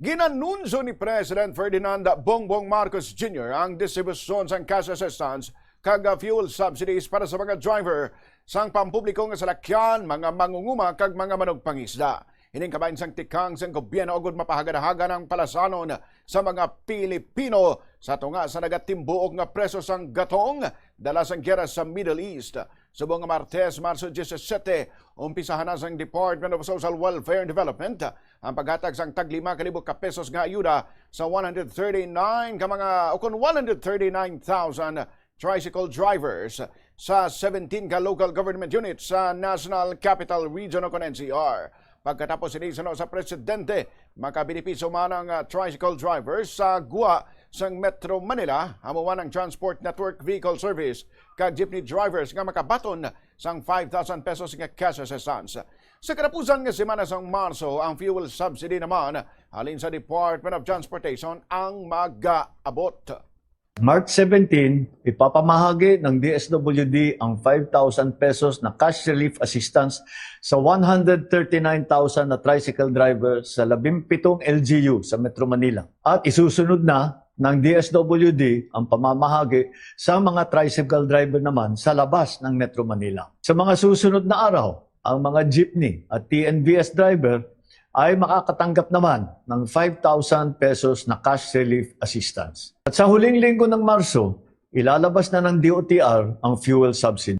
Ginanunsyo ni President Ferdinand Bongbong Marcos Jr. ang distribusyon sang cash assistance kag fuel subsidies para sa mga driver sang pampubliko nga salakyan, mga mangunguma kag mga manugpangisda. Hining kabayan sang tikang sang gobyerno ugod mapahagadahaga ng palasanon sa mga Pilipino sa tunga sa nagatimbuok nga preso sang gatong dala sang gyera sa Middle East. Subong nga Martes, Marso 17, umpisahan na sang Department of Social Welfare and Development ang paghatag sang tag 5,000 ka pesos nga ayuda sa 139,000 tricycle drivers sa 17 ka local government units sa National Capital Region o NCR. Pagkatapos sinisano sa Presidente, makabenepisyo man ang tricycle drivers sa guwa sa Metro Manila, hamuan ang Transport Network Vehicle Service kag jeepney drivers nga makabaton sang 5,000 pesos nga cash assistance. Sa katapusan nga semana sang Marso, ang fuel subsidy naman halin sa Department of Transportation ang mag-aabot. March 17, ipapamahagi ng DSWD ang 5,000 pesos na cash relief assistance sa 139,000 na tricycle drivers sa 17 LGU sa Metro Manila. At isusunod na ng DSWD ang pamamahagi sa mga tricycle driver naman sa labas ng Metro Manila. Sa mga susunod na araw, ang mga jeepney at TNVS driver ay makakatanggap naman ng 5,000 pesos na cash relief assistance. At sa huling linggo ng Marso, ilalabas na ng DOTR ang fuel subsidy.